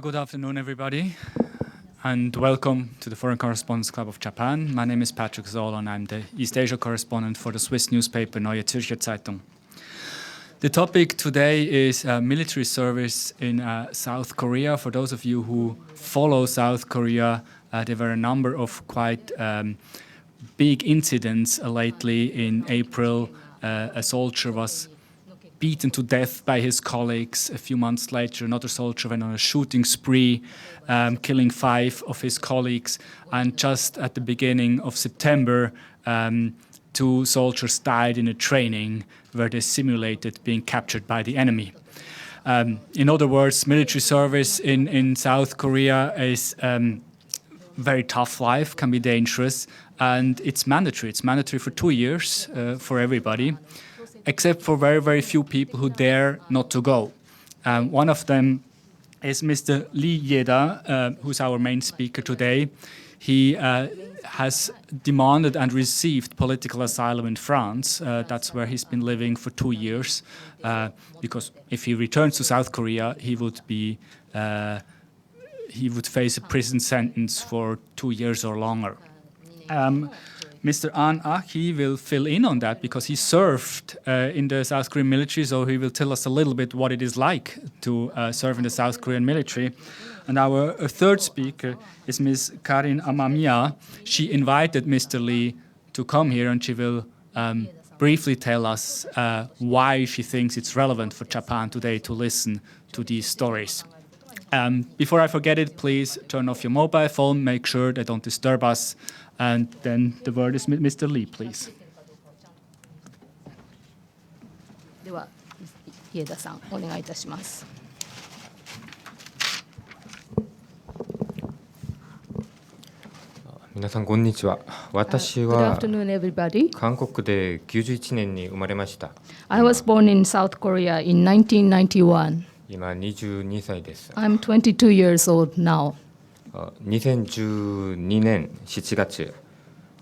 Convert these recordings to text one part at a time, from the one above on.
Good afternoon, everybody, and welcome to the Foreign Correspondents Club of Japan. My name is Patrick Zoll, and I'm the East Asia correspondent for the Swiss newspaper Neue Zürcher Zeitung. The topic today is military service in South Korea. For those of you who follow South Korea, there were a number of quite big incidents lately. In April, a soldier was beaten to death by his colleagues. A few months later, another soldier went on a shooting spree, killing 5 of his colleagues. And just at the beginning of September, 2 soldiers died in a training where they simulated being captured by the enemy. In other words, military service in South Korea is very tough life, can be dangerous, and it's mandatory. It's mandatory for 2 years for everybody, except for very, very few people who dare not to go. One of them is Mr. Yeda, who's our main speaker today. He has demanded and received political asylum in France. That's where he's been living for 2 years, because if he returns to South Korea, he would face a prison sentence for 2 years or longer. Mr. Akhee will fill in on that because he served in the South Korean military, so he will tell us a little bit what it is like to serve in the South Korean military. And our third speaker is Ms. Karin Amamiya. She invited Mr. Lee to come here, and she will briefly tell us why she thinks it's relevant for Japan today to listen to these stories. Before I forget it, please turn off your mobile phone, make sure they don't disturb us. And then the word is Mr. Lee, please. では、Yedaさん、お願いいたします。皆さんこんにちは。私 Good は afternoon, everybody. 韓国で91年に生まれました。I was born in South Korea in 1991. 今22歳です。I'm 22 years old now. 2012年7月、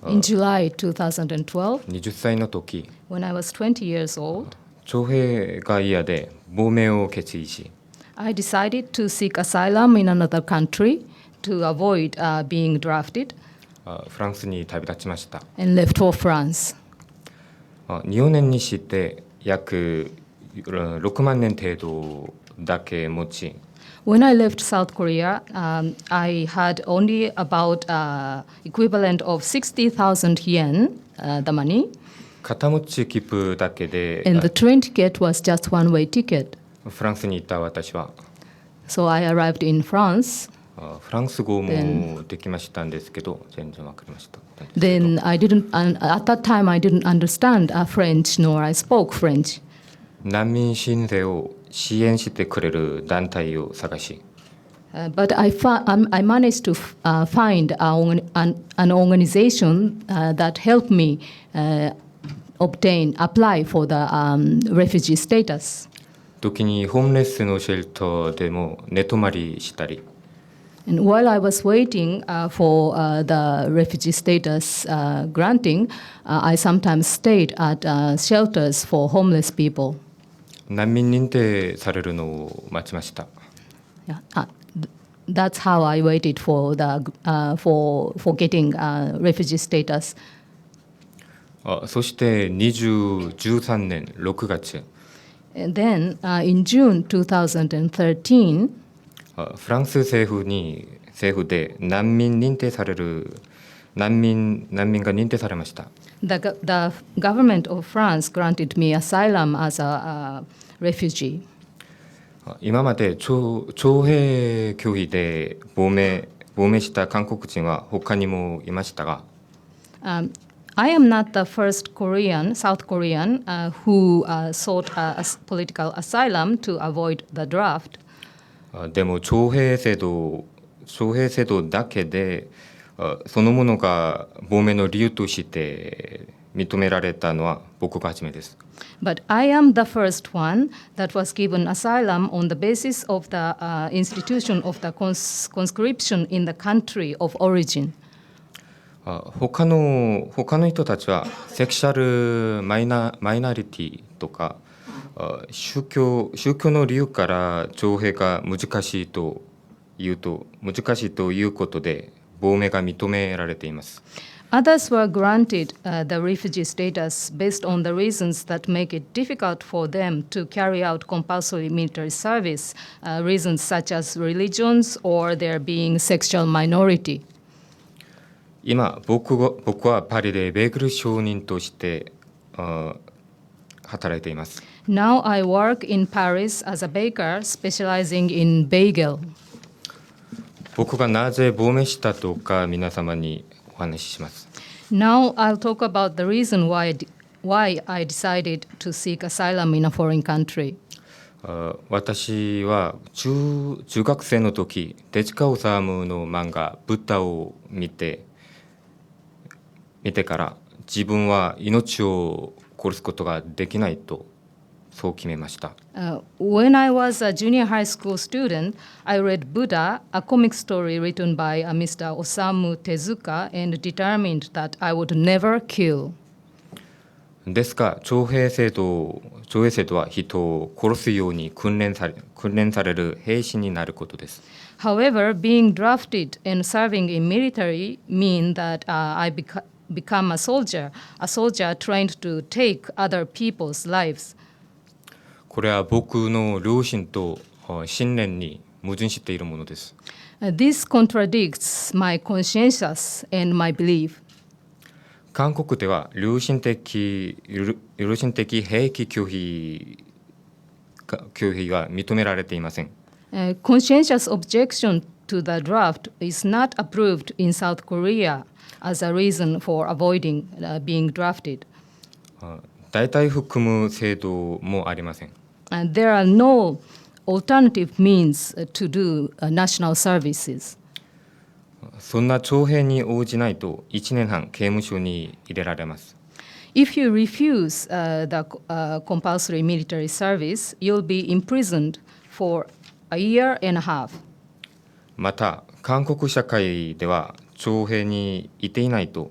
In July 2012, 20歳の時、 when I was 20 years old, 徴兵が嫌で亡命を決意し、 I decided to seek asylum in another country to avoid being drafted フランスに旅立ちました。 and left for France. 4年にして約6万年程度だけ持ち、 When I left South Korea, I had only about equivalent of 60,000 yen, the money, 片持ち切符だけで and the train ticket was just one-way ticket. フランスに行った私は So I arrived in France. フランス語もできましたんですけど、全然わかりました。 Then I didn't, at that time I didn't understand French nor I spoke French. 難民申請を支援してくれる団体を探し、 But I managed to find an organization that helped me apply for the refugee status. 時にホームレスのシェルターでも寝泊まりしたり、 And while I was waiting for the refugee status granting, I sometimes stayed at shelters for homeless people. 難民認定されるのを待ちました。 Yeah. That's how I waited for getting refugee status. そして2013年6月、 And then in June 2013, フランス政府で難民認定される難民が認定されました。 the government of France granted me asylum as a refugee. 今まで徴兵拒否で亡命した韓国人は他にもいましたが、 I am not the first South Korean, who sought political asylum to avoid the draft. でも徴兵制度だけでそのものが亡命の理由として認められたのは僕が初めです。 But I am the first one that was given asylum on the basis of the institution of the conscription in the country of origin. 他の人たちはセクシャルマイナリティとか宗教の理由から徴兵が難しいと言うと難しいということで亡命が認められています。Others were granted the refugee status based on the reasons that make it difficult for them to carry out compulsory military service, reasons such as religions or their being sexual minority. 今僕はパリでベーグル商人として働いています。Now I work in Paris as a baker specializing in bagel. 僕がなぜ亡命したとか皆様にお話しします。Now I'll talk about the reason why I decided to seek asylum in a foreign country. 私は中学生の時手塚治虫の漫画「ブッダ」を見てから自分は命を殺すことができないとそう決めました。When I was a junior high school student, I read Buddha, a comic story written by Mr. Osamu Tezuka, and determined that I would never kill. ですが徴兵制度は人を殺すように訓練される兵士になることです。However, being drafted and serving in military mean that I become a soldier trained to take other people's lives. これは僕の良心と信念に矛盾しているものです。This contradicts my conscientious and my belief. 韓国では良心的兵器拒否は認められていません。Conscientious objection to the draft is not approved in South Korea as a reason for avoiding being drafted. 代替服務制度もありません。And there are no alternative means to do national services. そんな徴兵に応じないと1年半刑務所に入れられます。If you refuse the compulsory military service, you'll be imprisoned for a year and a half. また韓国社会では徴兵にいていないと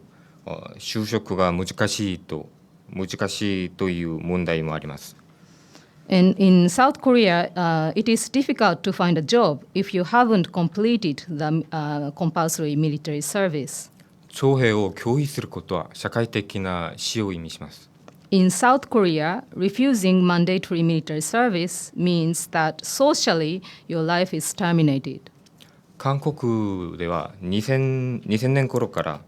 就職が難しいという問題もあります。And in South Korea, it is difficult to find a job if you haven't completed the compulsory military service. 徴兵を拒否することは社会的な死を意味します。In South Korea, refusing mandatory military service means that socially your life is terminated. 韓国では2000年頃から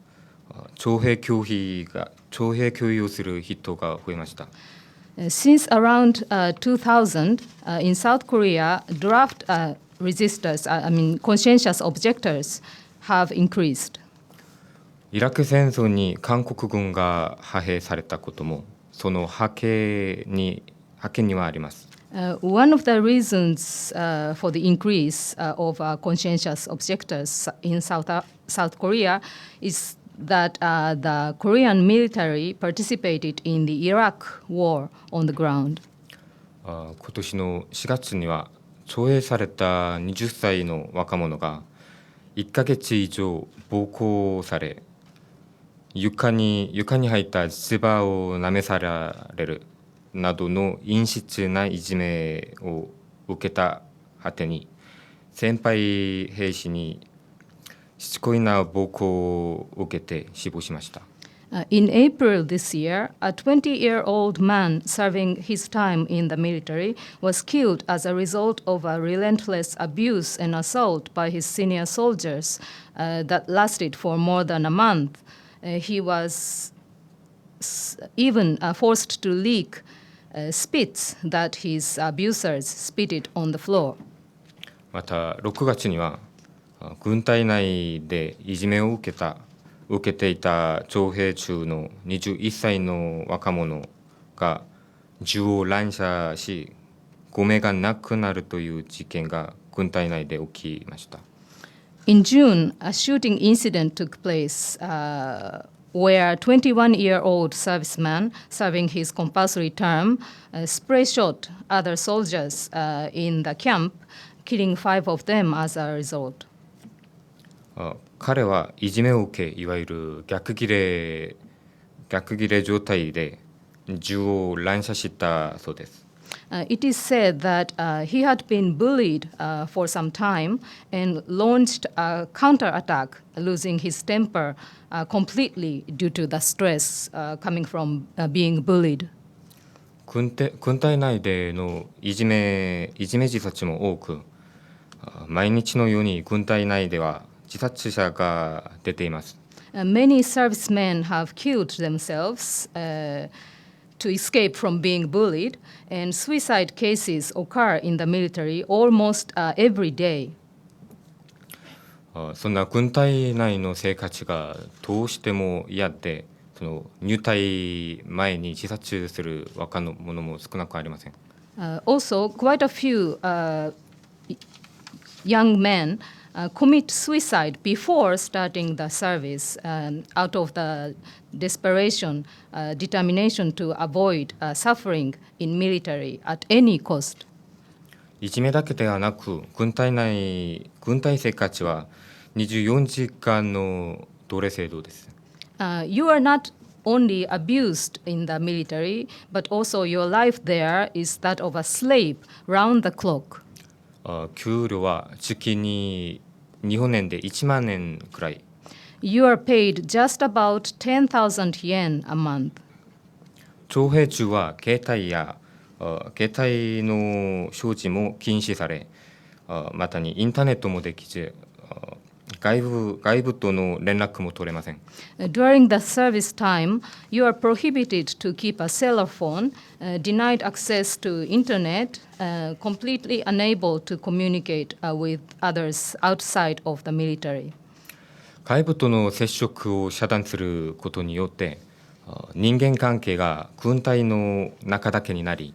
徴兵拒否をする人が増えました。Since around 2000, in South Korea, draft resistors, conscientious objectors, have increased. イラク戦争に韓国軍が派兵されたこともその派遣にはあります。One of the reasons for the increase of conscientious objectors in South Korea is that the Korean military participated in the Iraq war on the ground. 今年の4月には徴兵された20歳の若者が1ヶ月以上暴行され床に入った唾場を舐めさられるなどの陰湿ないじめを受けた果てに先輩兵士にしつこいな暴行を受けて死亡しました。In April this year, a 20-year-old man serving his time in the military was killed as a result of a relentless abuse and assault by his senior soldiers that lasted for more than a month. He was even forced to lick spits that his abusers spitted on the floor. また6月には軍隊内でいじめを受けていた徴兵中の21歳の若者が銃を乱射し5名が亡くなるという事件が軍隊内で起きました。In June, a shooting incident took place where a 21-year-old serviceman serving his compulsory term spray shot other soldiers in the camp, killing 5 of them as a result. 彼はいじめを受けいわゆる逆ギレ状態で銃を乱射したそうです。It is said that he had been bullied for some time and launched a counterattack, losing his temper completely due to the stress coming from being bullied. 軍隊内でのいじめ自殺も多く、毎日のように軍隊内では自殺者が出ています。Many servicemen have killed themselves to escape from being bullied, and suicide cases occur in the military almost every day. そんな軍隊内の生活がどうしても嫌で、その入隊前に自殺する若者も少なくありません。Also, quite a few young men commit suicide before starting the service out of the desperation, determination to avoid suffering in military at any cost. いじめだけではなく、軍隊生活は24時間の奴隷制度です。You are not only abused in the military, but also your life there is that of a slave round the clock. 給料は月に日本円で1万円くらい。You are paid just about 10,000 yen a month. 徴兵中は携帯の所持も禁止され、またにインターネットもできず、外部との連絡も取れません。During the service time, you are prohibited to keep a cellular phone, denied access to internet, completely unable to communicate with others outside of the military. 外部との接触を遮断することによって、人間関係が軍隊の中だけになり、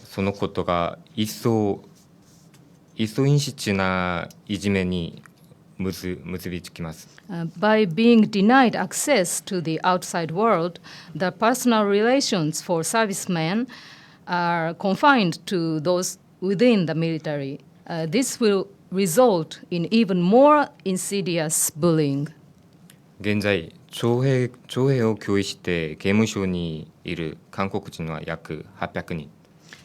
そのことが一層陰湿ないじめに結びつきます。By being denied access to the outside world, the personal relations for servicemen are confined to those within the military. This will result in even more insidious bullying. 現在、徴兵を教育して刑務所にいる韓国人は約800人。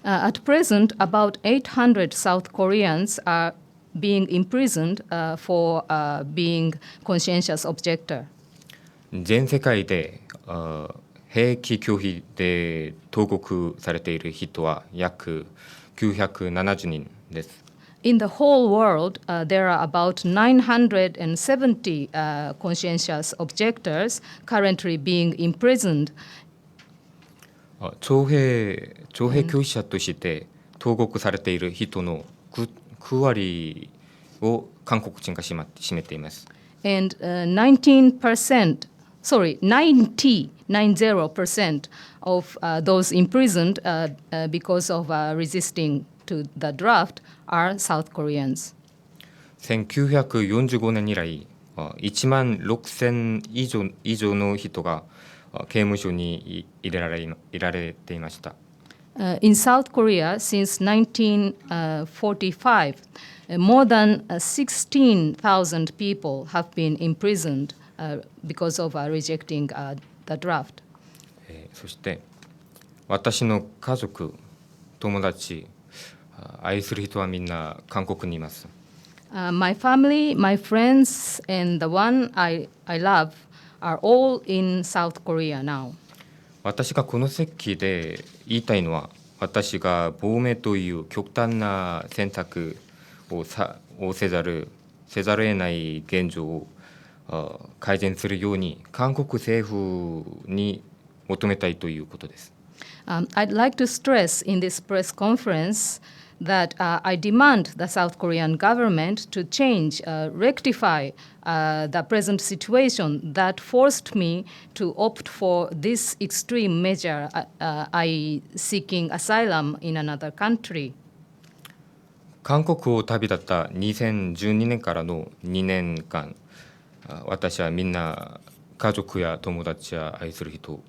At present, about 800 South Koreans are being imprisoned for being conscientious objector. 全世界で兵役拒否で投獄されている人は約970人です。In the whole world, there are about 970 conscientious objectors currently being imprisoned. 徴兵拒否者として投獄されている人の9割を韓国人が占めています。And 90% of those imprisoned because of resisting to the draft are South Koreans. 1945年以来、1万6000以上の人が刑務所に入れられていました。In South Korea, since 1945, more than 16,000 people have been imprisoned because of rejecting the draft. そして私の家族、友達、愛する人はみんな韓国にいます。My family, my friends, and the one I love are all in South Korea now. 私がこの席で言いたいのは、私が亡命という極端な選択をせざるを得ない現状を改善するように韓国政府に求めたいということです。I'd like to stress in this press conference that I demand the South Korean government to change, rectify the present situation that forced me to opt for this extreme measure, seeking asylum in another country. 韓国を旅立った2012年からの2年間、私はみんな家族や友達や愛する人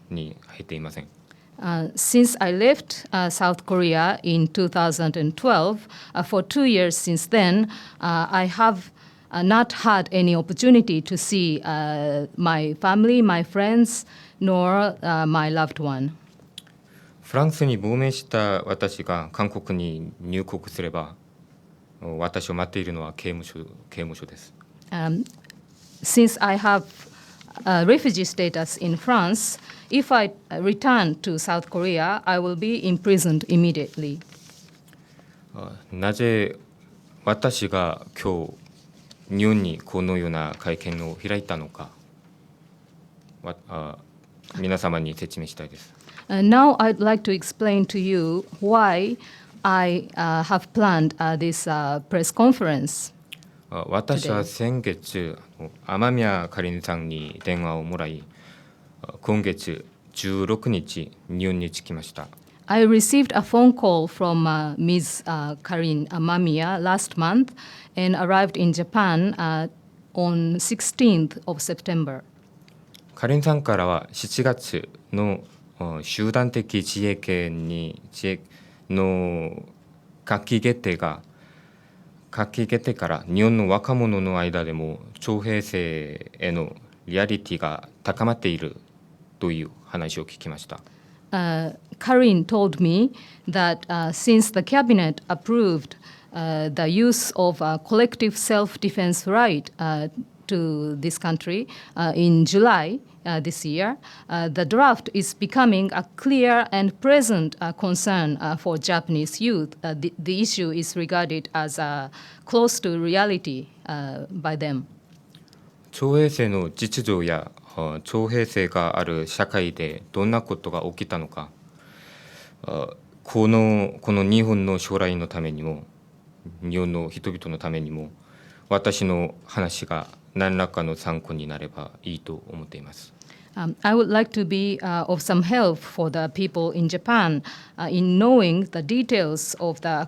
に会えていません。Since I left South Korea in 2012, for 2 years since then, I have not had any opportunity to see my family, my friends, nor my loved one. フランスに亡命した私が韓国に入国すれば、私を待っているのは刑務所です。Since I have refugee status in France, if I return to South Korea, I will be imprisoned immediately. なぜ私が今日日本にこのような会見を開いたのか、皆様に説明したいです。Now I'd like to explain to you why I have planned this press conference. 私は先月、雨宮かりんさんに電話をもらい、今月16日、日本に着きました。I received a phone call from Ms. Karin Amamiya last month and arrived in Japan on 16th of September. かりんさんからは7月の集団的自衛権の閣議決定から日本の若者の間でも徴兵制へのリアリティが高まっているという話を聞きました。Karin told me that since the cabinet approved the use of a collective self-defense right to this country in July this year, the draft is becoming a clear and present concern for Japanese youth. The issue is regarded as close to reality by them. 徴兵制の実情や徴兵制がある社会でどんなことが起きたのか、この日本の将来のためにも、日本の人々のためにも、私の話が何らかの参考になればいいと思っています。I would like to be of some help for the people in Japan in knowing the details of the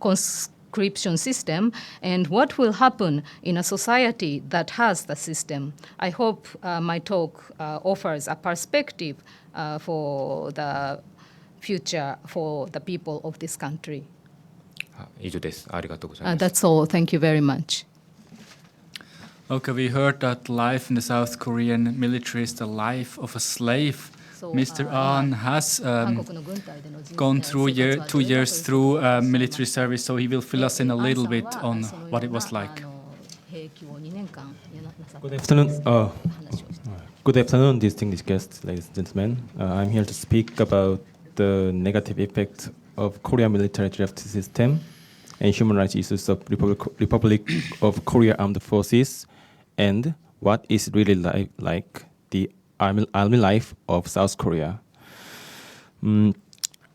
conscription system and what will happen in a society that has the system. I hope my talk offers a perspective for the future for the people of this country. 以上です。ありがとうございます。That's all. Thank you very much. Okay, we heard that life in the South Korean military is the life of a slave. Mr. Ahn has gone through 2 years through military service, so he will fill us in a little bit on what it was like. Good afternoon. Good afternoon, distinguished guests, ladies and gentlemen. I'm here to speak about the negative effect of Korean military draft system and human rights issues of Republic of Korea Armed Forces, and what is really like the army life of South Korea.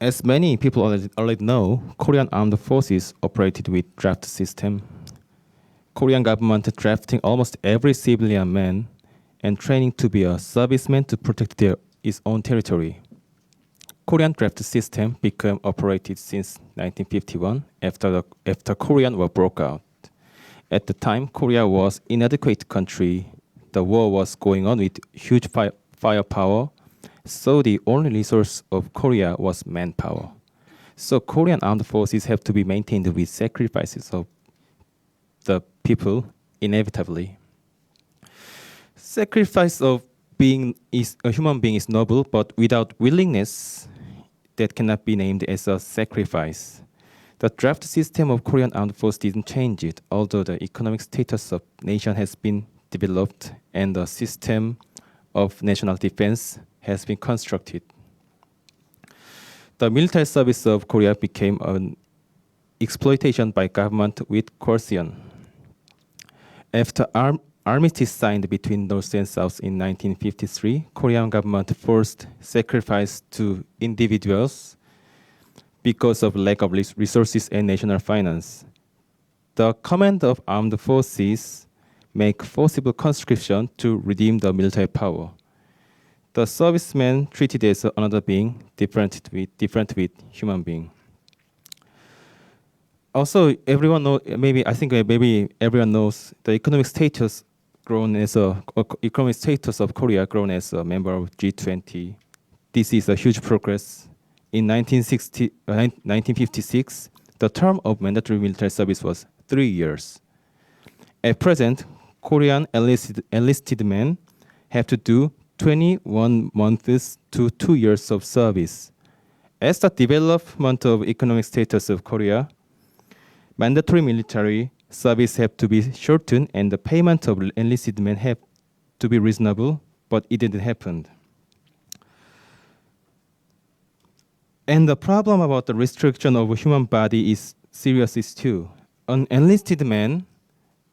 As many people already know, Korean Armed Forces operated with draft system. Korean government drafting almost every civilian man and training to be a serviceman to protect its own territory. Korean draft system became operated since 1951 after Korean War broke out. At the time, Korea was an inadequate country. The war was going on with huge firepower, so the only resource of Korea was manpower. So Korean armed forces have to be maintained with sacrifices of the people inevitably. Sacrifice of being a human being is noble, but without willingness, that cannot be named as a sacrifice. The draft system of Korean armed forces didn't change it, although the economic status of nation has been developed and the system of national defense has been constructed. The military service of Korea became an exploitation by government with coercion. After armistice signed between North and South in 1953, Korean government forced sacrifice to individuals because of lack of resources and national finance. The command of armed forces make forcible conscription to redeem the military power. The serviceman treated as another being, different with human being. Also, everyone maybe everyone knows the economic status of Korea grown as a member of G20. This is a huge progress. In 1956, the term of mandatory military service was 3 years. At present, Korean enlisted men have to do 21 months to 2 years of service. As the development of economic status of Korea, mandatory military service have to be shortened and the payment of enlisted men have to be reasonable, but it didn't happen. And the problem about the restriction of human body is serious too. An enlisted man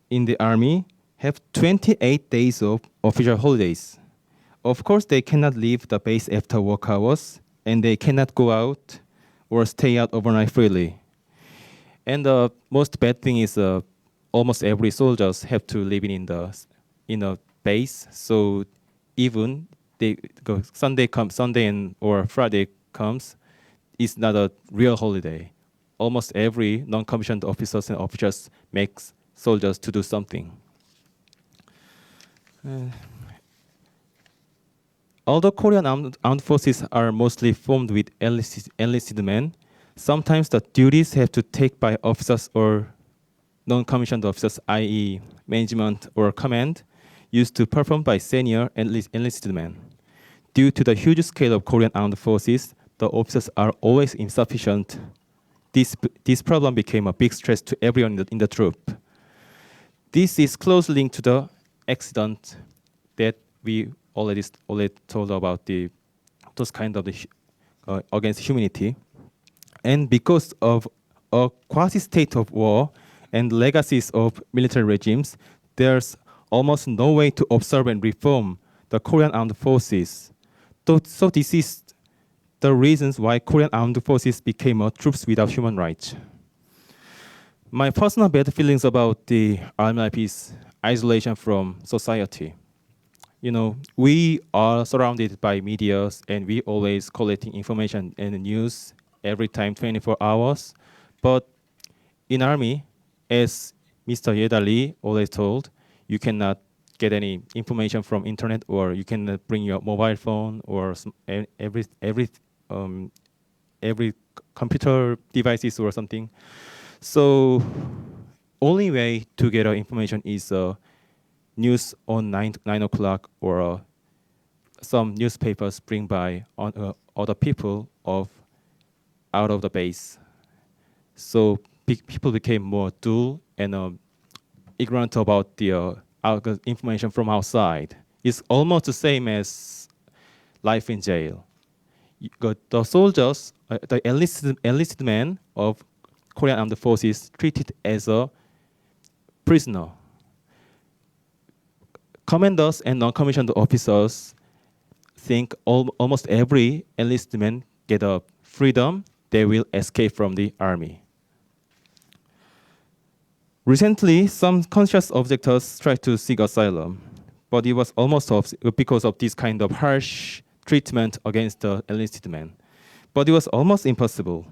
in the army have 28 days of official holidays. Of course, they cannot leave the base after work hours, and they cannot go out or stay out overnight freely. And the most bad thing is almost every soldiers have to live in a base. So even they go Sunday or Friday comes, it's not a real holiday. Almost every non-commissioned officers and officers makes soldiers to do something. Although Korean armed forces are mostly formed with enlisted men, sometimes the duties have to take by officers or non-commissioned officers, i.e. management or command, used to perform by senior enlisted men. Due to the huge scale of Korean armed forces, the officers are always insufficient. This problem became a big stress to everyone in the troop. This is closely linked to the accident that we already told about, those kind of against humanity. And because of a quasi-state of war and legacies of military regimes, there's almost no way to observe and reform the Korean armed forces. So this is the reasons why Korean armed forces became troops without human rights. My personal bad feelings about the army life is isolation from society. You know, we are surrounded by media and we always collecting information and news every time 24 hours. But in army, as Mr. Yeda Lee always told, you cannot get any information from internet, or you cannot bring your mobile phone or every computer devices or something. So only way to get information is news on 9 o'clock or some newspapers bring by other people out of the base. So people became more dull and ignorant about the information from outside. It's almost the same as life in jail. The soldiers, the enlisted men of Korean armed forces treated as a prisoner. Commanders and non-commissioned officers think almost every enlisted man get a freedom, they will escape from the army. Recently, some conscious objectors tried to seek asylum, but it was almost because of this kind of harsh treatment against the enlisted men. But it was almost impossible.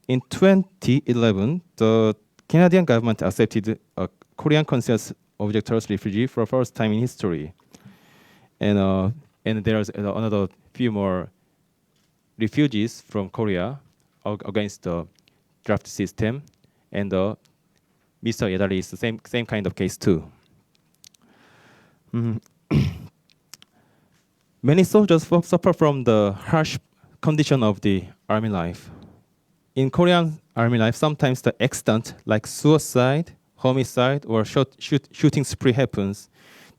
In 2011, the Canadian government accepted a Korean conscious objectors refugee for the first time in history. And there's another few more refugees from Korea against the draft system. And Mr. Yeda is the same kind of case too. Many soldiers suffer from the harsh condition of the army life. In Korean army life, sometimes the accident like suicide, homicide, or shooting spree happens.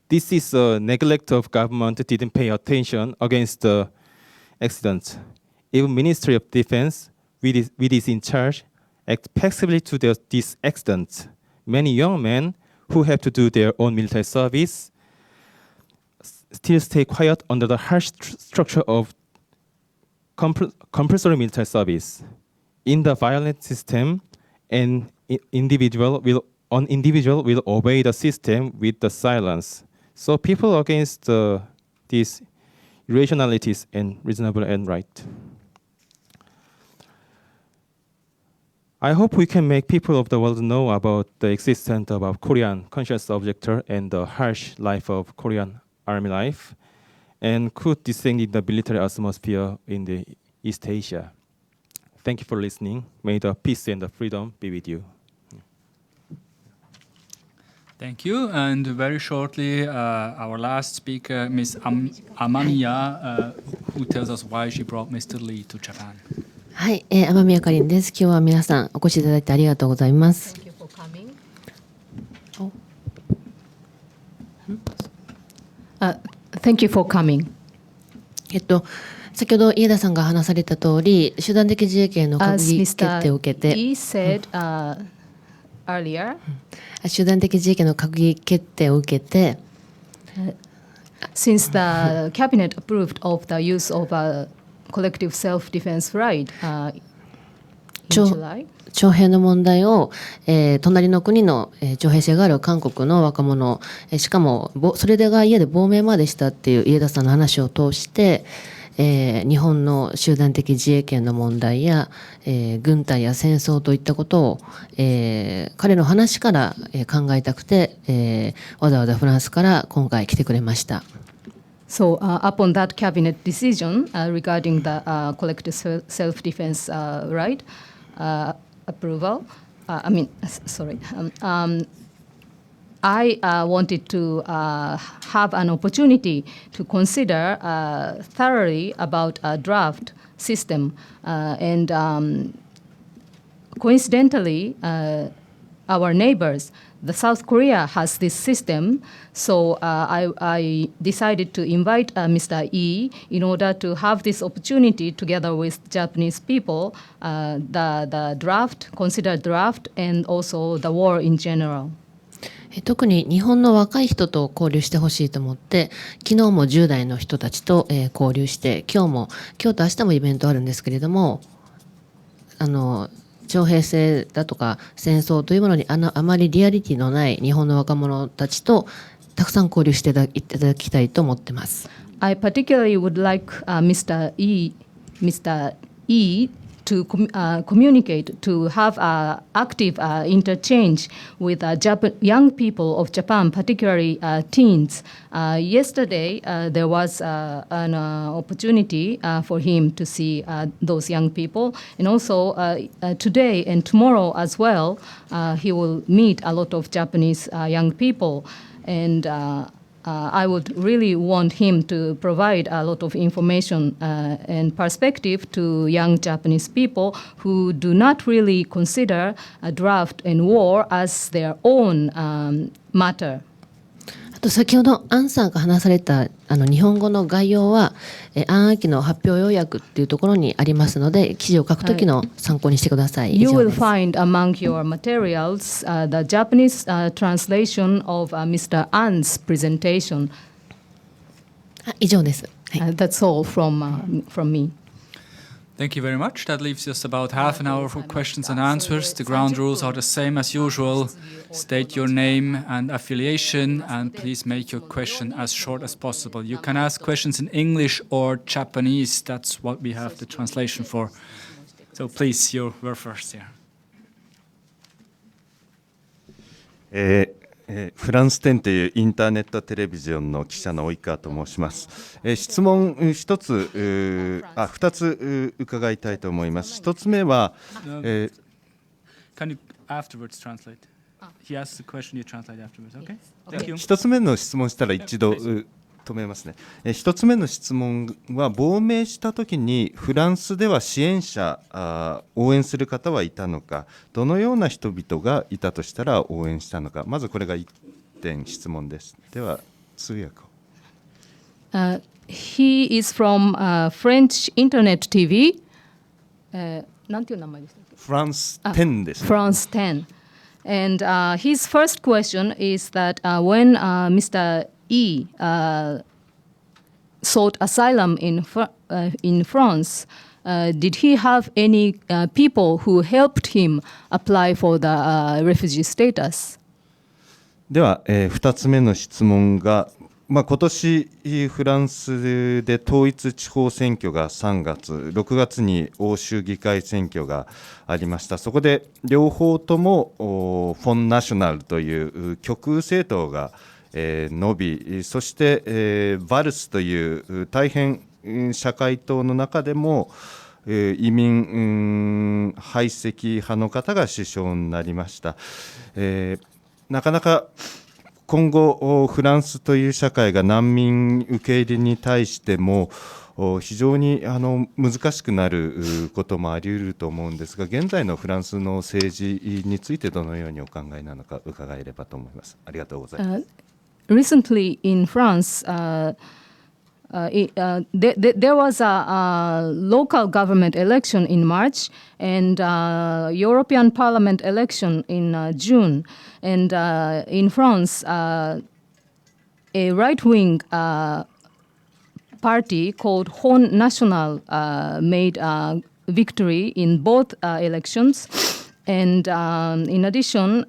This is a neglect of government that didn't pay attention against the accidents. Even Ministry of Defense, which is in charge, act passively to these accidents. Many young men who have to do their own military service still stay quiet under the harsh structure of compulsory military service. In the violent system, an individual will obey the system with the silence. So people against these irrationalities and reasonable and right. I hope we can make people of the world know about the existence of Korean conscious objector and the harsh life of Korean army life, and could distinguish the military atmosphere in the East Asia. Thank you for listening. May the peace and the freedom be with you. Thank you. And very shortly, our last speaker, Ms. Amamiya, who tells us why she brought Mr. Lee to Japan. はい、雨宮かりんです。今日は皆さんお越しいただいてありがとうございます。Thank you for coming. Thank you for coming. 先ほど家田さんが話された通り、集団的自衛権の閣 As 議決定を受けて、 Mr. E said earlier, 集団的自衛権の閣議決定を受けて、 since the cabinet approved of the use of a collective self-defense right in 徴 July, 徴兵の問題を、隣の国の、徴兵制がある韓国の若者、しかもそれが家で亡命までしたっていう家田さんの話を通して、日本の集団的自衛権の問題や、軍隊や戦争といったことを、彼の話から、考えたくて、わざわざフランスから今回来てくれました。so upon that cabinet decision regarding the collective self-defense right approval, I wanted to have an opportunity to consider thoroughly about a draft system. And coincidentally, our neighbors, the South Korea has this system. So I decided to invite Mr. E in order to have this opportunity together with Japanese people, the draft, consider draft, and also the war in general. 特に日本の若い人と交流してほしいと思って、昨日も10代の人たちと、交流して、今日と明日もイベントあるんですけれども、徴兵制だとか戦争というものにあまりリアリティのない日本の若者たちとたくさん交流していただきたいと思ってます。I particularly would like Mr. E to communicate, to have active interchange with young people of Japan, particularly teens. Yesterday, there was an opportunity for him to see those young people. And also today and tomorrow as well, he will meet a lot of Japanese young people. And I would really want him to provide a lot of information and perspective to young Japanese people who do not really consider a draft and war as their own matter. あと先ほどアンさんが話された日本語の概要はアンアキの発表要約っていうところにありますので、記事を書くときの参考にしてください。You will find among your materials the Japanese translation of Mr. An's presentation. 以上です。はい、that's all from me. Thank you very much. That leaves us about half an hour for questions and answers. The ground rules are the same as usual. State your name and affiliation, and please make your question as short as possible. You can ask questions in English or Japanese. That's what we have the translation for. So please, you're first here. フランス10というインターネットテレビジョンの記者の及川と申します。質問2つ伺いたいと思います。1つ目は、Can you afterwards translate? He asks the question, you translate afterwards, okay? Thank you. 1つ目の質問したら一度止めますね。1つ目の質問は、亡命したときにフランスでは支援者応援する方はいたのか、どのような人々がいたとしたら応援したのか、まずこれが1点質問です。では通訳を。He is from French internet TV. なんていう名前でしたっけ？フランス10ですね。France 10. And his first question is that when Mr. E sought asylum in France, did he have any people who helped him apply for the refugee status? では、2つ目の質問が、今年フランスで統一地方選挙が3月、6月に欧州議会選挙がありました。そこで両方ともフォンナショナルという極右政党が伸び、そしてバルスという大変社会党の中でも移民排斥派の方が首相になりました。なかなか今後フランスという社会が難民受け入れに対しても非常に難しくなることもあり得ると思うんですが、現在のフランスの政治についてどのようにお考えなのか伺えればと思います。ありがとうございます。Recently in France, there was a local government election in March and European Parliament election in June. And in France, a right-wing party called Front National made victory in both elections. And in addition,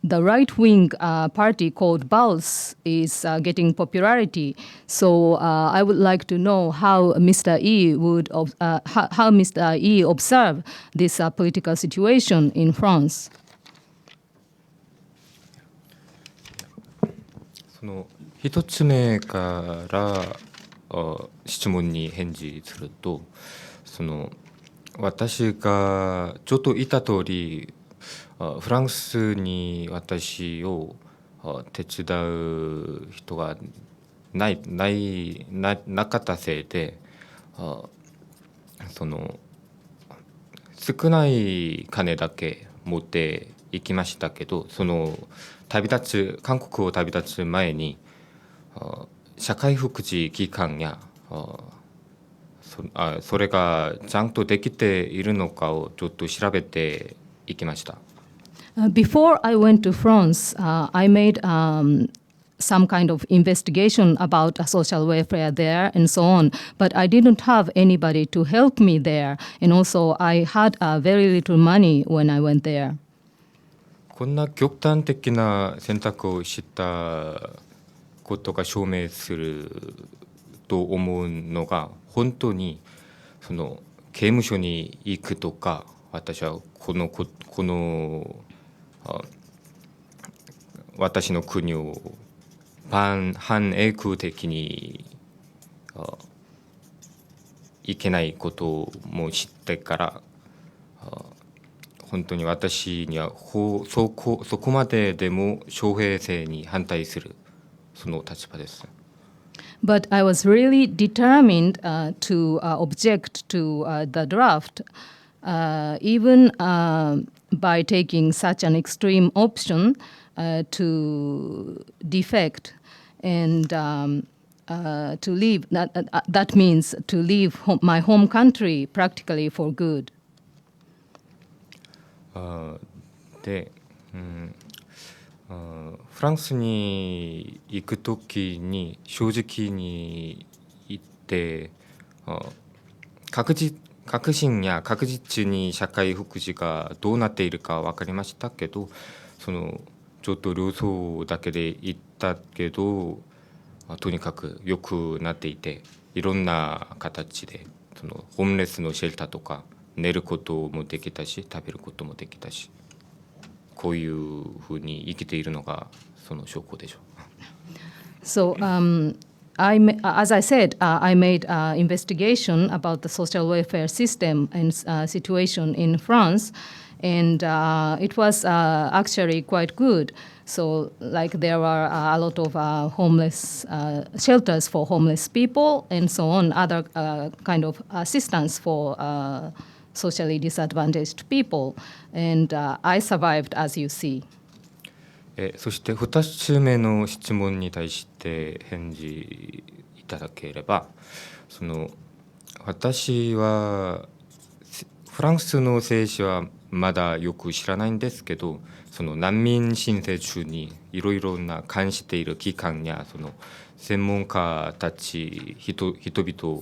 the right-wing party called BALS is getting popularity. So I would like to know how Mr. E would how Mr. E observe this political situation in France. その一つ目から質問に返事すると、その私がちょっと言った通り、フランスに私を手伝う人がなかったせいで、その少ない金だけ持って行きましたけど、その韓国を旅立つ前に社会福祉機関やそれがちゃんとできているのかをちょっと調べていきました。Before I went to France, I made some kind of investigation about social welfare there and so on, but I didn't have anybody to help me there, and also I had very little money when I went there. こんな極端的な選択をしたことが証明すると思うのが、本当にその刑務所に行くとか、私はこの私の国を反永久的にいけないことも知ってから、本当に私にはそこまででも徴兵制に反対するその立場です。But I was really determined to object to the draft, even by taking such an extreme option to defect and to leave. That means to leave my home country practically for good. で、フランスに行くときに正直に言って確信や確実に社会福祉がどうなっているか分かりましたけど、そのちょっとルーソーだけで言ったけど、とにかく良くなっていて、いろんな形でそのホームレスのシェルターとか寝ることもできたし、食べることもできたし、こういうふうに生きているのがその証拠でしょう。So, as I said, I made an investigation about the social welfare system and situation in France, and it was actually quite good. So, like there were a lot of homeless shelters for homeless people, and so on, other kind of assistance for socially disadvantaged people, and I survived, as you see. そして2つ目の質問に対して返事いただければ、その私はフランスの政治はまだよく知らないんですけど、その難民申請中にいろいろな関している機関やその専門家たち人々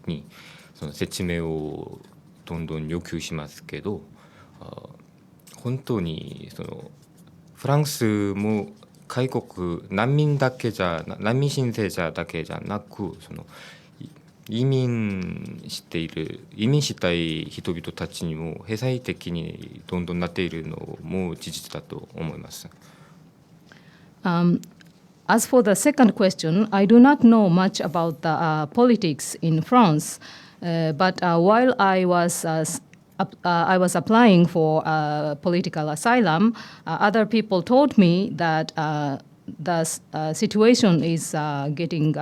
にその説明をどんどん要求しますけど、本当にそのフランスも外国難民申請者だけじゃなく、その移民したい人々たちにも経済的にどんどんなっているのも事実だと思います。As for the second question, I do not know much about the politics in France, but while I was I was applying for political asylum, other people told me that the situation is getting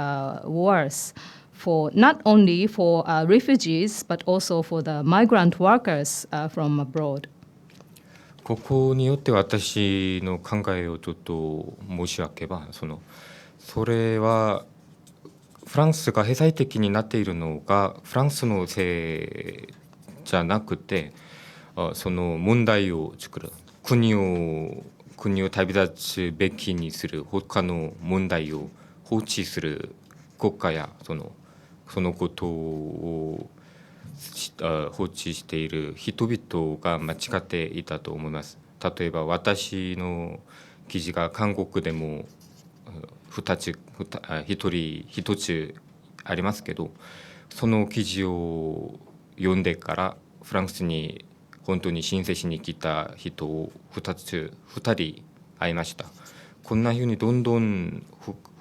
worse for not only for refugees but also for the migrant workers from abroad. ここによって私の考えをちょっと申し上げれば、それはフランスが閉鎖的になっているのがフランスのせいじゃなくて、その問題を作る国を旅立つべきにする他の問題を放置する国家やそのことを放置している人々が間違っていたと思います。例えば私の記事が韓国でも一つありますけど、その記事を読んでからフランスに本当に申請しに来た人を2人会いました。こんなふうにどんどん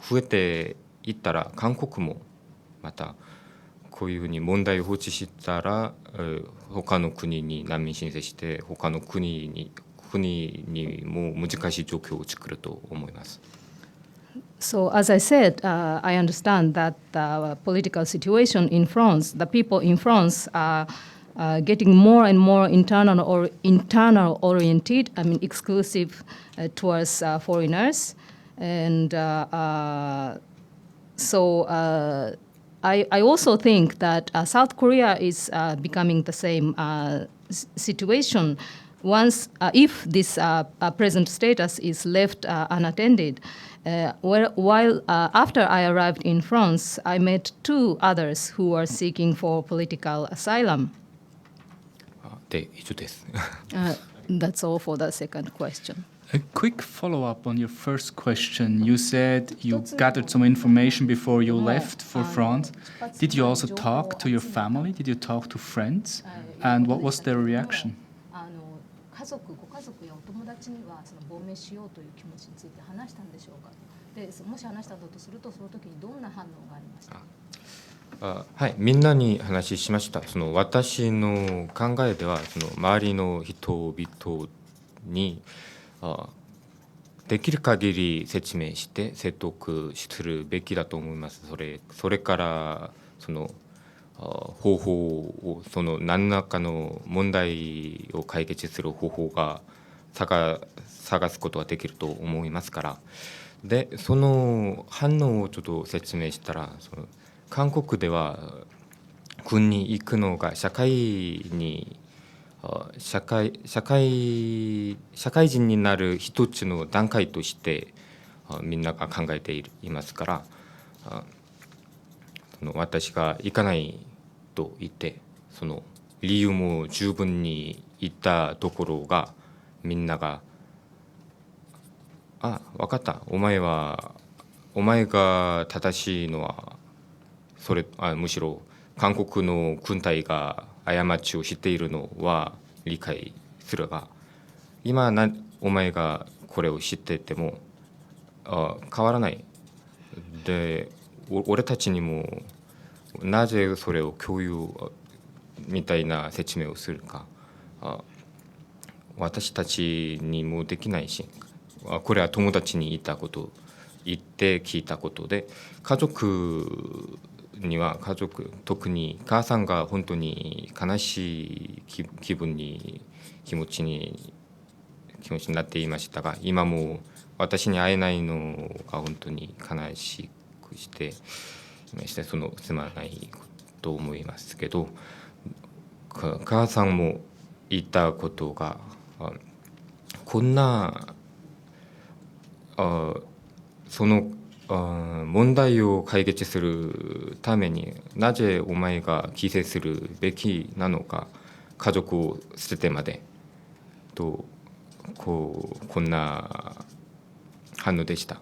増えていったら韓国もまたこういうふうに問題を放置したら他の国に難民申請して他の国にも難しい状況を作ると思います。So, as I said, I understand that the political situation in France, the people in France are getting more and more internal oriented, exclusive towards foreigners. And so I also think that South Korea is becoming the same situation. Once, if this present status is left unattended, while after I arrived in France, I met 2 others who were seeking for political asylum. で以上です。That's all for the second question. A quick follow-up on your first question. You said you gathered some information before you left for France. Did you also talk to your family? Did you talk to friends? And what was their reaction? ご家族やお友達にはその亡命しようという気持ちについて話したんでしょうか。で、もし話したとするとその時にどんな反応がありましたか。はい、みんなに話しました。私の考えでは周りの人々にできる限り説明して説得するべきだと思います。それから方法を何らかの問題を解決する方法が探すことができると思いますから。でその反応をちょっと説明したら、韓国では軍に行くのが社会人になる一つの段階としてみんなが考えていますから、私が行かないと言ってその理由も十分に言ったところがみんなが分かった、お前が正しいのはむしろ韓国の軍隊が過ちをしているのは理解するが、今お前がこれを知ってても変わらない。で俺たちにもなぜそれを共有みたいな説明をするか私たちにもできないし、これは友達に言って聞いたことで、家族には特に母さんが本当に悲しい気持ちになっていましたが、今も私に会えないのが本当に悲しくしてすまないと思いますけど、母さんも言ったことがこんな問題を解決するためになぜお前が犠牲するべきなのか、家族を捨ててまでとこんな反応でした。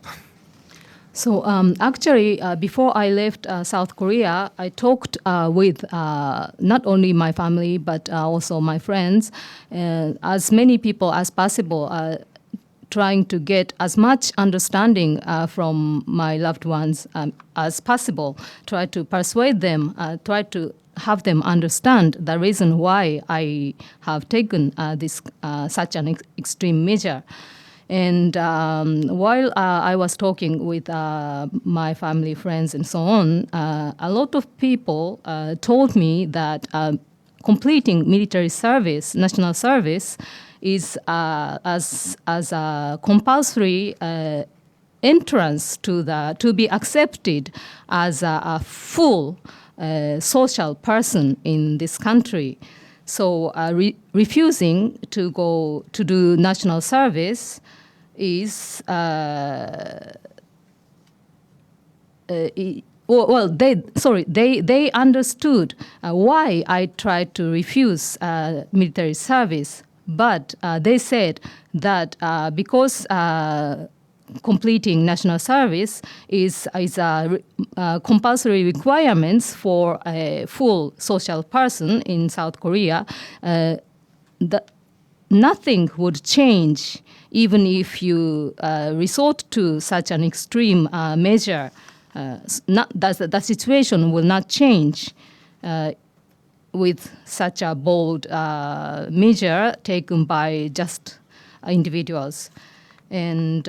So actually, before I left South Korea, I talked with not only my family but also my friends, as many people as possible, trying to get as much understanding from my loved ones as possible, try to persuade them, try to have them understand the reason why I have taken this such an extreme measure. And while I was talking with my family, friends, and so on, a lot of people told me that completing military service, national service, is as a compulsory entrance to be accepted as a full social person in this country. So refusing to go to do national service is they understood why I tried to refuse military service, but they said that because completing national service is a compulsory requirements for a full social person in South Korea, nothing would change even if you resort to such an extreme measure. The situation will not change with such a bold measure taken by just individuals. And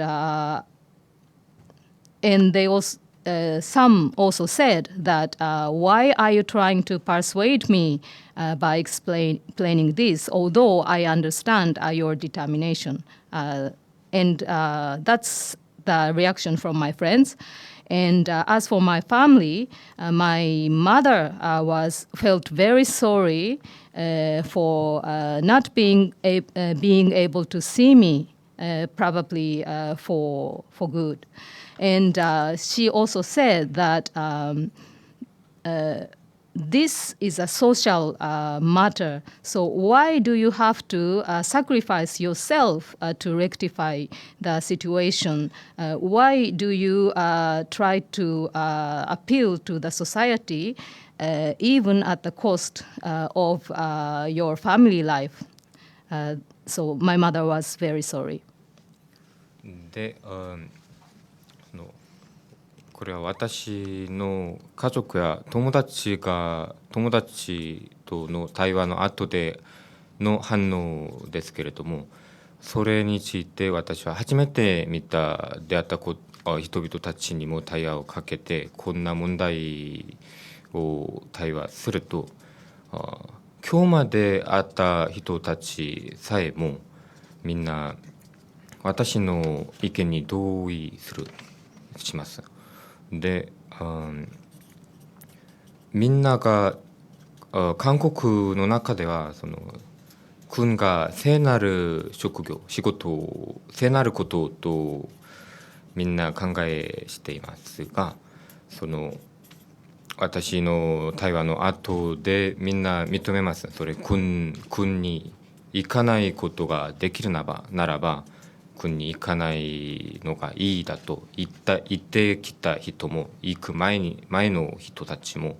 they also, some also said that why are you trying to persuade me by explaining this, although I understand your determination. And that's the reaction from my friends. And as for my family, my mother felt very sorry for not being able to see me, probably for good. And she also said that this is a social matter, so why do you have to sacrifice yourself to rectify the situation? Why do you try to appeal to the society even at the cost of your family life? So my mother was very sorry. で、これは私の家族や友達との対話の後での反応ですけれども、それについて私は初めて出会った人々たちにも対話をかけて、こんな問題を対話すると、今日まで会った人たちさえもみんな私の意見に同意します。で、みんなが韓国の中では軍が聖なる職業、仕事、聖なることとみんな考えしていますが、私の対話の後でみんな認めます。それ軍に行かないことができるならば軍に行かないのがいいだと言ってきた人も、行く前の人たちも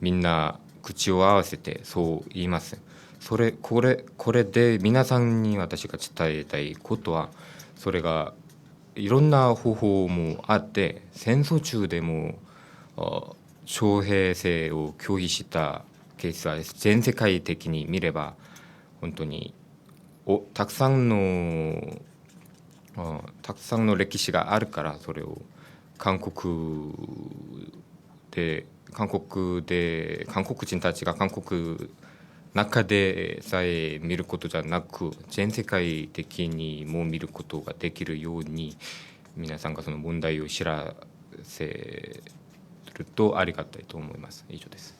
みんな口を合わせてそう言います。これで皆さんに私が伝えたいことは、それがいろんな方法もあって、戦争中でも徴兵制を拒否したケースは全世界的に見れば本当にたくさんの歴史があるから、それを韓国人たちが韓国中でさえ見ることじゃなく、全世界的にも見ることができるように、皆さんがその問題を知らせるとありがたいと思います。以上です。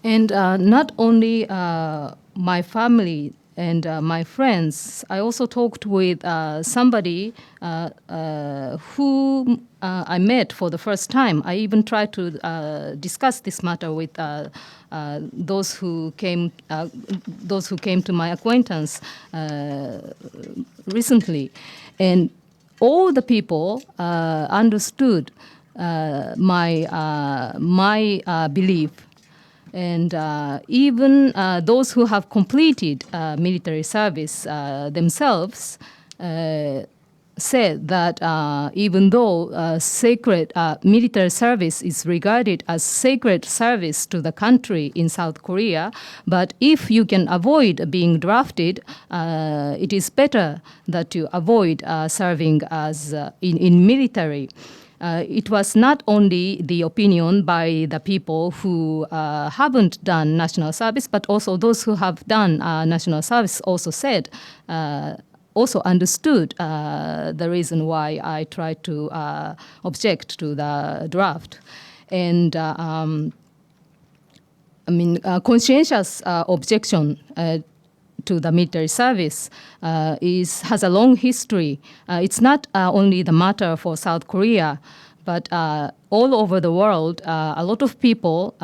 And not only my family and my friends, I also talked with somebody who I met for the first time. I even tried to discuss this matter with those who came to my acquaintance recently, and all the people understood my belief. And even those who have completed military service themselves said that even though sacred military service is regarded as sacred service to the country in South Korea, but if you can avoid being drafted, it is better that you avoid serving as in military. It was not only the opinion by the people who haven't done national service, but also those who have done national service also said, also understood the reason why I tried to object to the draft. And conscientious objection to the military service has a long history. It's not only the matter for South Korea, but all over the world, a lot of people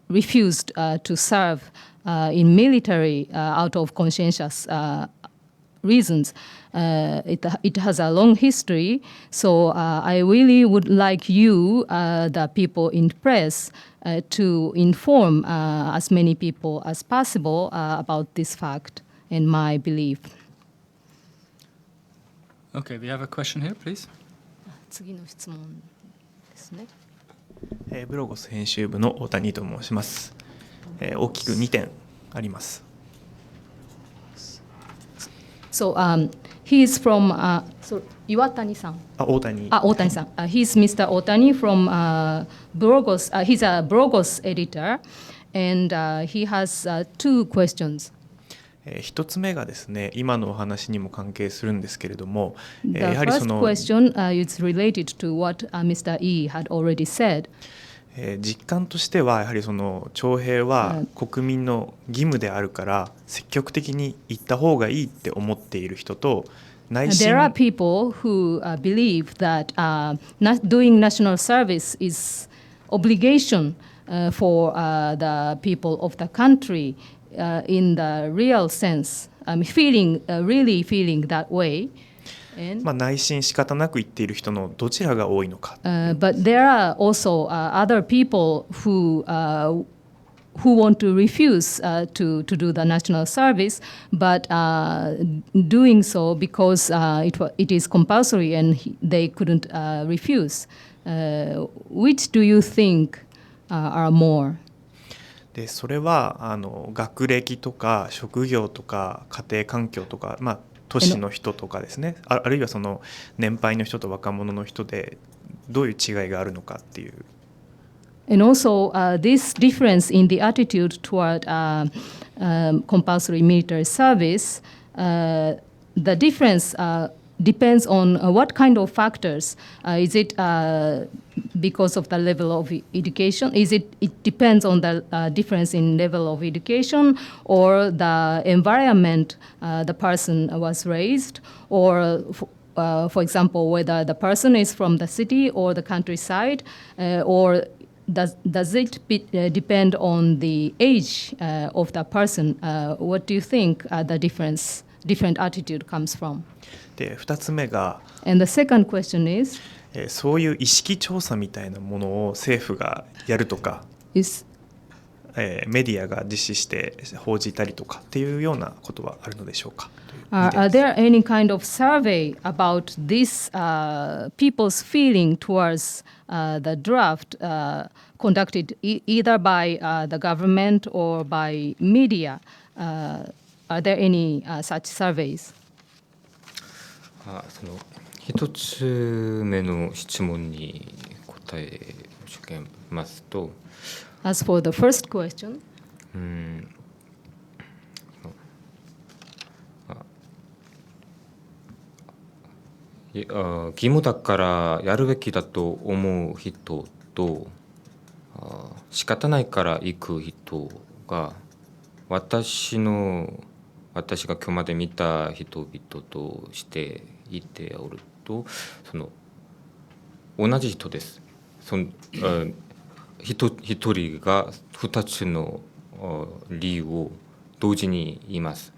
refused to serve in military out of conscientious reasons. It has a long history, so I really would like you, the people in press, to inform as many people as possible about this fact and my belief. Okay, we have a question here, please. 次の質問ですね。ブロゴス編集部の大谷と申します。大きく2点あります。So he is from Iwatani-san. 大谷。Otani-san. He's Mr. Otani from Brogos. He's a Brogos editor, and he has two questions. 一つ目がですね、今のお話にも関係するんですけれども、 The やはりそ first の question is related to what Mr. E had already said. 実感としてはやはりその徴兵は国民の義務であるから積極的に行った方がいいって思っている人と内心 There are people who believe that doing national service is obligation for the people of the country in the real sense, really feeling that way. まあ内心仕方なく言っている人のどちらが多いのか。But there are also other people who want to refuse to do the national service, but doing so because it is compulsory and they couldn't refuse. Which do you think are more? でそれは学歴とか職業とか家庭環境とか、まあ、都市の人とかですね、あるいはその年配の人と若者の人でどういう違いがあるのかっていう。And also this difference in the attitude toward compulsory military service, the difference depends on what kind of factors. Is it because of the level of education? It depends on the difference in level of education or the environment the person was raised, or for example, whether the person is from the city or the countryside, or does it depend on the age of the person? What do you think the different attitude comes from? で2つ目が And the second question is, そういう意識調査みたいなものを政府がやるとか、メディアが実施して報じたりとかっていうようなことはあるのでしょうか。are there any kind of survey about this people's feeling towards the draft conducted either by the government or by media? Are there any such surveys? その一つ目の質問に答えをますと、 As for the first question, 義務だからやるべきだと思う人と仕方ないから行く人が私が今日まで見た人々としていておると同じ人です。一人が二つの理由を同時に言います。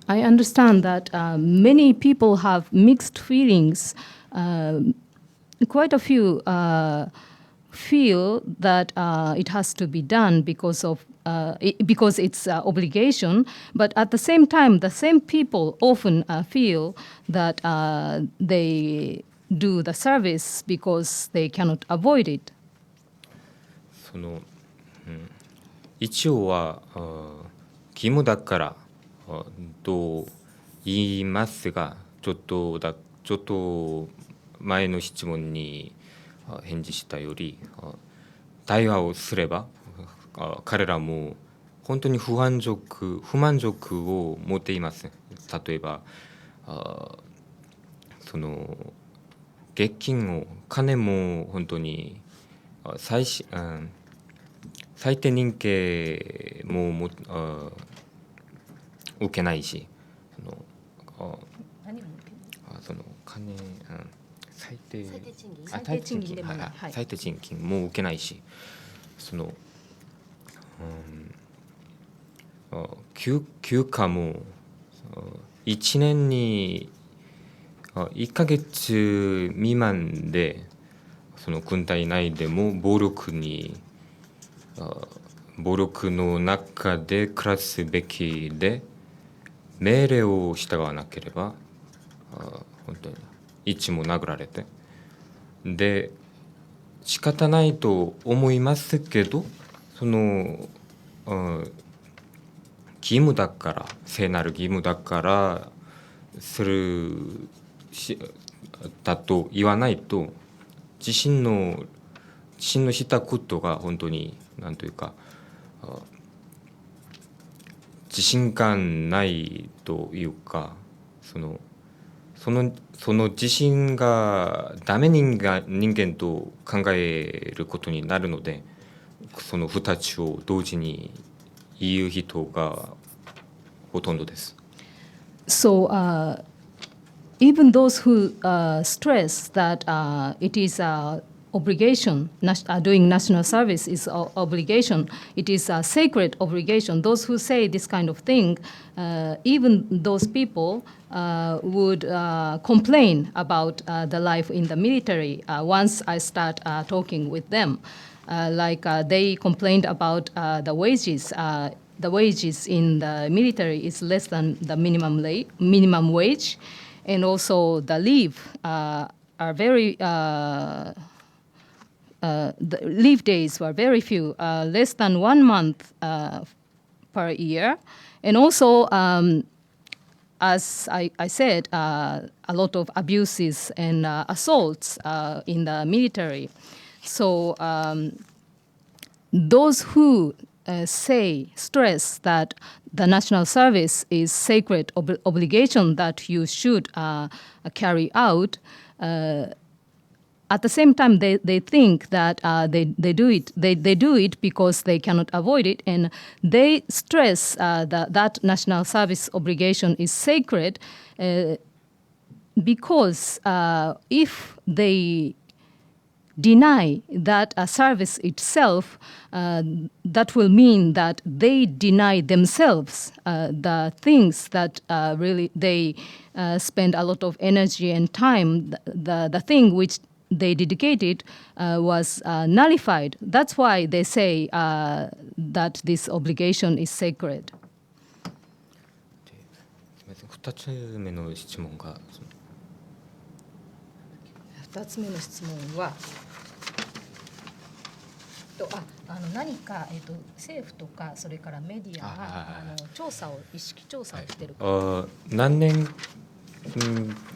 I understand that many people have mixed feelings. Quite a few feel that it has to be done because it's obligation, but at the same time, the same people often feel that they do the service because they cannot avoid it. 一応は義務だからと言いますが、ちょっと前の質問に返事したより、対話をすれば彼らも本当に不満足を持っています。例えばその月金を金も本当に最低認定も受けないし、その金、最低賃金も受けないし、その、休暇も1年に1ヶ月未満でその軍隊内でも暴力の中で暮らすべきで、命令を従わなければ本当に一も殴られて、で仕方ないと思いますけど、その義務だから、聖なる義務だからするだと言わないと、自身のしたことが本当になんというか自信感ないというか、その自信がダメ人間と考えることになるので、その2つを同時に言う人がほとんどです。So even those who stress that it is obligation, doing national service is obligation, it is a sacred obligation. Those who say this kind of thing, even those people would complain about the life in the military once I start talking with them. They complained about the wages. The wages in the military is less than the minimum wage, and also the leave are very the leave days were very few, less than 1 month per year. And also, as I said, a lot of abuses and assaults in the military. So those who stress that the national service is sacred obligation that you should carry out, at the same time, they think that they do it because they cannot avoid it, and they stress that national service obligation is sacred because if they deny that service itself, that will mean that they deny themselves the things that really they spend a lot of energy and time, the thing which they dedicated was nullified. That's why they say that this obligation is sacred. 2つ目の質問が2つ目の質問は何か、政府とかそれからメディアが意識調査をしているか、何年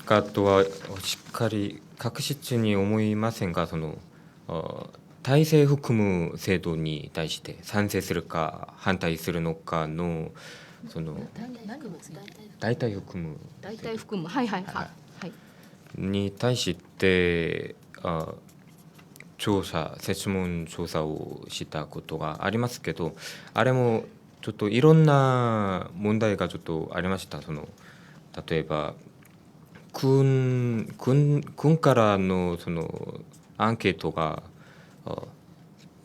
かとはしっかり確実に思いませんが、その体制含む制度に対して賛成するか反対するのかのその大体含むに対して設問調査をしたことがありますけど、あれもちょっといろんな問題がちょっとありました。その例えば軍からのそのアンケートが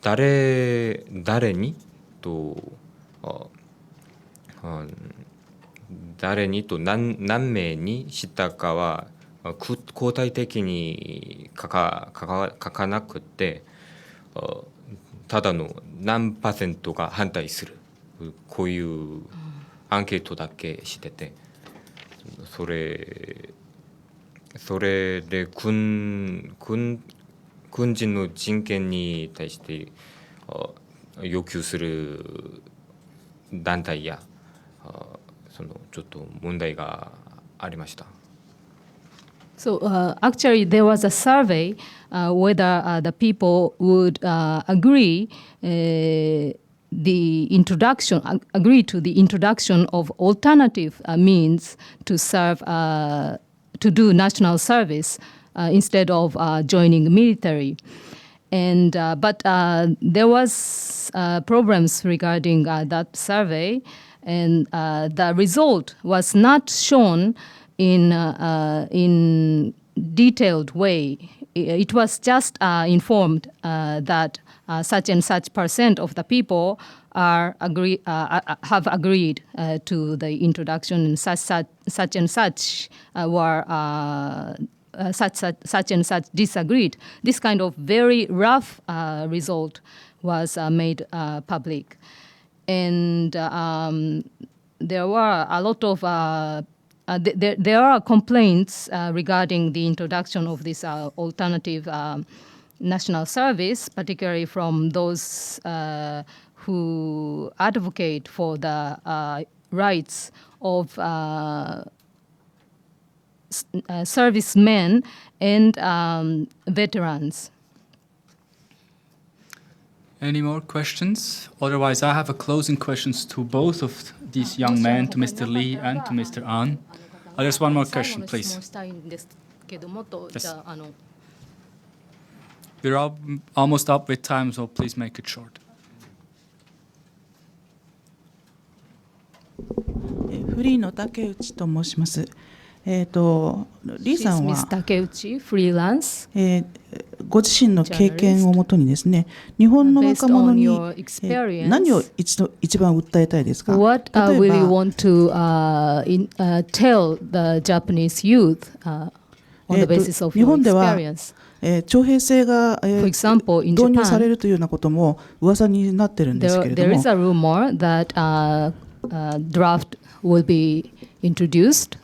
誰にと何名にしたかは交代的に書かなくて、ただの何パーセントが反対する、こういうアンケートだけしてて、それで軍人の人権に対して要求する団体やそのちょっと問題がありました。So actually, there was a survey whether the people would agree to the introduction of alternative means to serve to do national service instead of joining military. And but there was problems regarding that survey, and the result was not shown in detailed way. It was just informed that such and such % of the people have agreed to the introduction, and such and such were such and such disagreed. This kind of very rough result was made public, and there were a lot of there are complaints regarding the introduction of this alternative national service, particularly from those who advocate for the rights of servicemen and veterans. Any more questions? Otherwise, I have a closing questions to both of these young men, to Mr. Lee and to Mr. An. There's one more question, please. Yes. We're almost up with time, so please make it short. フリーの竹内と申します。リーさんは、Miss Takeuchi, freelance. ご自身の経験をもとにですね、日本の若者に何を一番訴えたいですか？ What will you want to tell the Japanese youth on the basis of 日 your 本では experience? 徴兵制が For example, in 導入 Japan, されるというようなことも噂になってるんですけれど there も is a rumor that draft will be introduced.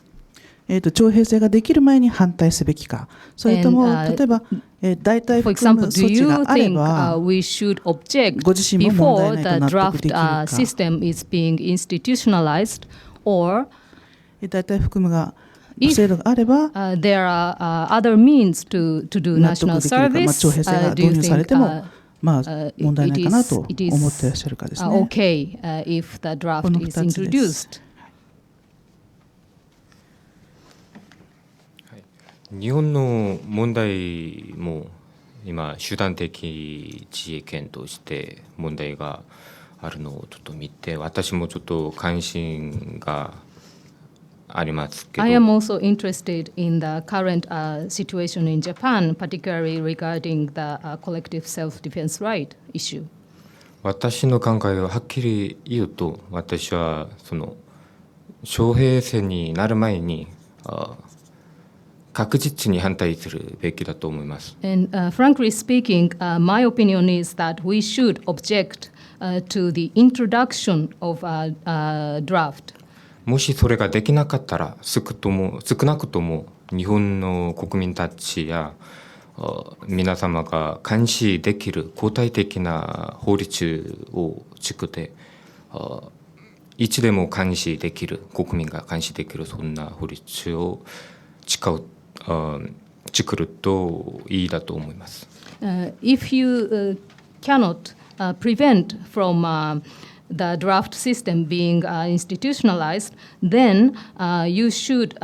徴兵制ができる前に反対すべきか、それとも And, 例えば代替 For 含む example, 措 do 置 you があれ think ば we should object ご自身も問 before 題ないと the 納得できる draft か、 system is being institutionalized, or 代替含むが制度があれば there are other means to do 納得 national できるか、service? 徴兵制が Do you 導入され think てもまあ問題ないかなと it is 思っていらっしゃるかですね。 okay if the draft この is 2つです。 introduced? 日本の問題も今集団的自衛権として問題があるのをちょっと見て、私もちょっと関心がありますけど、 I am also interested in the current situation in Japan, particularly regarding the collective self-defense right issue. 私の考えをはっきり言うと、私はその徴兵制になる前に確実に反対するべきだと思います。 And frankly speaking, my opinion is that we should object to the introduction of draft. もしそれができなかったら、少なくとも日本の国民たちや皆様が監視できる具体的な法律を作っていつでも監視できる、国民が監視できるそんな法律を作るといいだと思います。If you cannot prevent from the draft system being institutionalized, then you should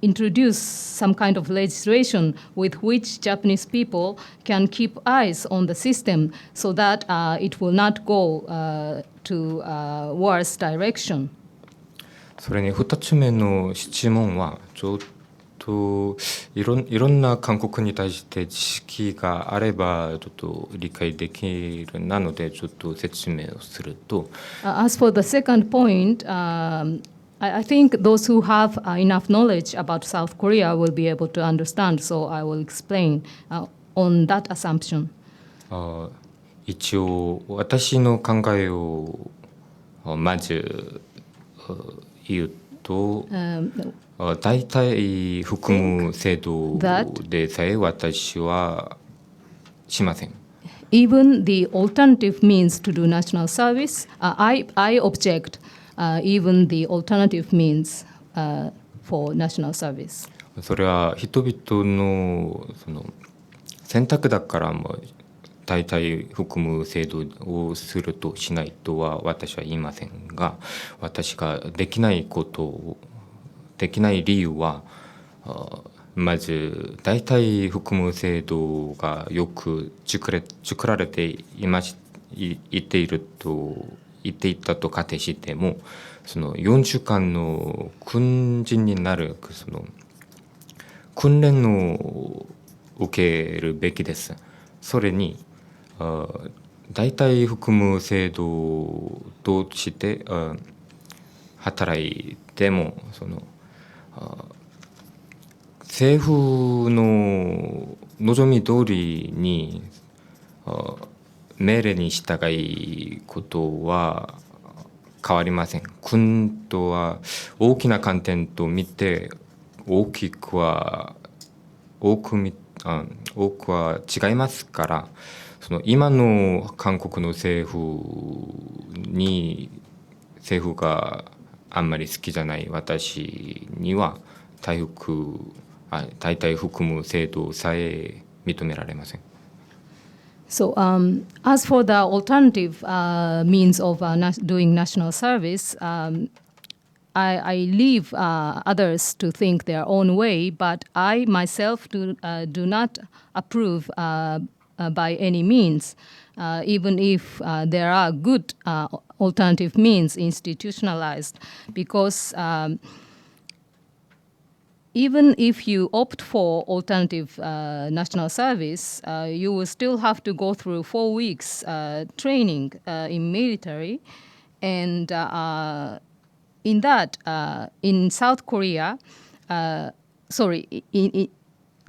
introduce some kind of legislation with which Japanese people can keep eyes on the system so that it will not go to worse direction. それに2つ目の質問はちょっといろんな韓国に対して知識があればちょっと理解できるなのでちょっと説明をすると、As for the second point, I think those who have enough knowledge about South Korea will be able to understand, so I will explain on that assumption. 一応私の考えをまず言うと、代替含む制度でさえ私はしません。Even the alternative means to do national service, I object even the alternative means for national service. それは人々のその選択だからも代替含む制度をするとしないとは私は言いませんが、私ができないことをできない理由は、まず代替含む制度がよく作られていていると言っていたと仮定しても、その4週間の軍人になるその訓練を受けるべきです。それに代替含む制度として働いてもその政府の望み通りに命令に従いことは変わりません。軍とは大きな観点と見て多くは違いますから、その今の韓国の政府があんまり好きじゃない私には代替含む制度さえ認められません。So, as for the alternative means of doing national service, I leave others to think their own way, but I myself do not approve by any means, even if there are good alternative means institutionalized, because even if you opt for alternative national service, you will still have to go through 4 weeks training in military. And in that, in South Korea,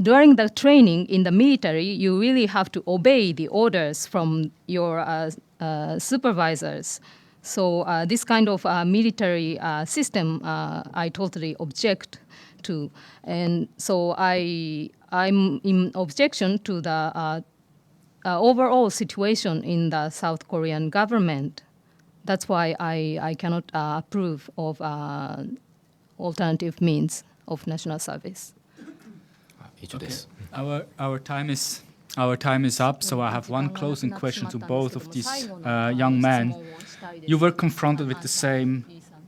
during the training in the military, you really have to obey the orders from your supervisors. So this kind of military system, I totally object to. And so I'm in objection to the overall situation in the South Korean government. That's why I cannot approve of alternative means of national service. Okay. Our time is up, so I have one closing question to both of these young men. You were confronted with the same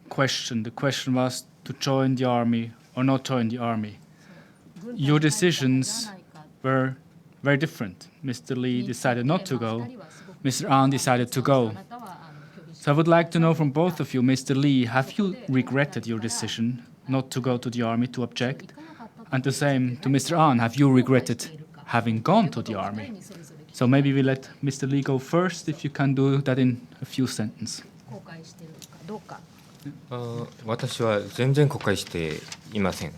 question. The question was to join the army or not join the army. Your decisions were very different. Mr. Lee decided not to go. Mr. Ahn decided to go. So I would like to know from both of you, Mr. Lee, have you regretted your decision not to go to the army, to object? And the same to Mr. Ahn, have you regretted having gone to the army? So maybe we let Mr. Lee go first, if you can do that in a few sentences. 私は全然後悔していません。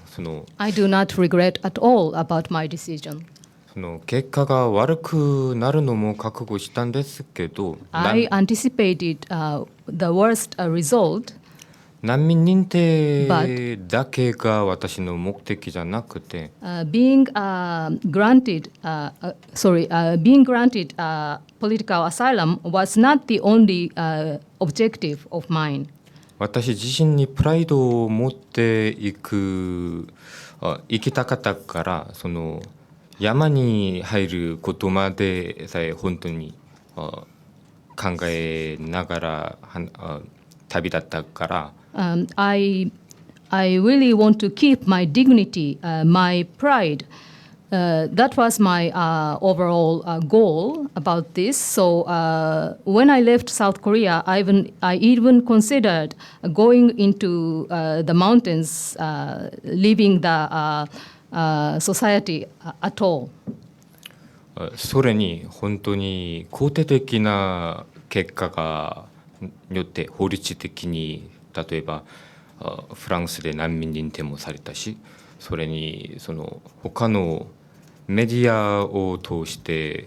I do not regret at all about my decision. その結果が悪くなるのも覚悟したんですけど、I anticipated the worst result. 難民認定だけが私の目的じゃなくて、being granted political asylum was not the only objective of mine. 私自身にプライドを持って行きたかったから、その山に入ることまでさえ本当に考えながら旅だったから。I really want to keep my dignity, my pride. That was my overall goal about this. So when I left South Korea, I even considered going into the mountains, leaving the society at all. それに本当に肯定的な結果がによって法律的に例えばフランスで難民認定もされたし、それにその他のメディアを通して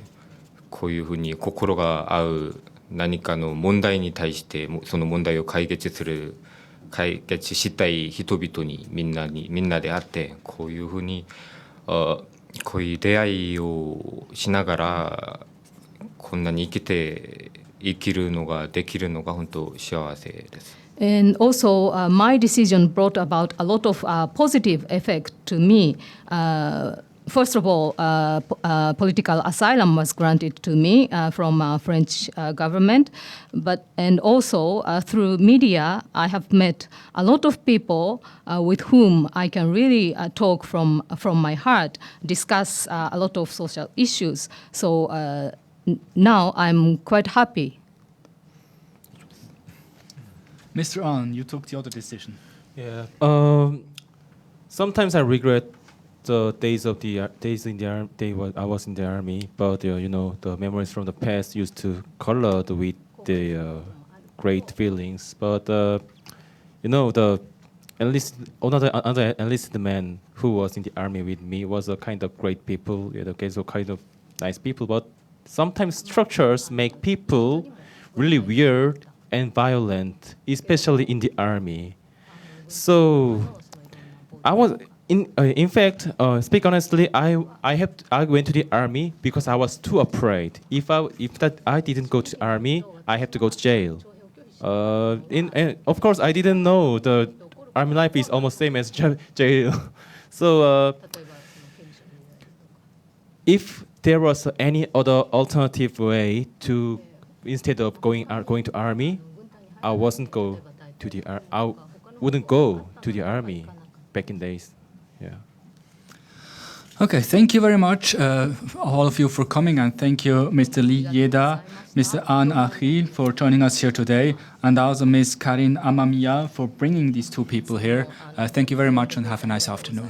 こういうふうに心が合う何かの問題に対してその問題を解決したい人々にみんなで会ってこういうふうにこういう出会いをしながらこんなに生きるのができるのが本当幸せです。And also, my decision brought about a lot of positive effect to me. First of all, political asylum was granted to me from French government, and also through media, I have met a lot of people with whom I can really talk from my heart, discuss a lot of social issues. So now I'm quite happy. Mr. An, you took the other decision. Yeah. Sometimes I regret the days in the I was in the army, but the memories from the past used to color with the great feelings. But the another enlisted man who was in the army with me was a kind of great people. So kind of nice people. But sometimes structures make people really weird and violent, especially in the army. So I was in fact, speak honestly, I went to the army because I was too afraid. If I didn't go to the army, I have to go to jail. And of course, I didn't know the army life is almost same as jail. So if there was any other alternative way to instead of going to army, I wouldn't go to the army back in days. Yeah. Okay, thank you very much, all of you, for coming, and thank you, Mr. Yeda, Mr. Akhee, for joining us here today, and also Ms. Karin Amamiya for bringing these two people here. Thank you very much, and have a nice afternoon.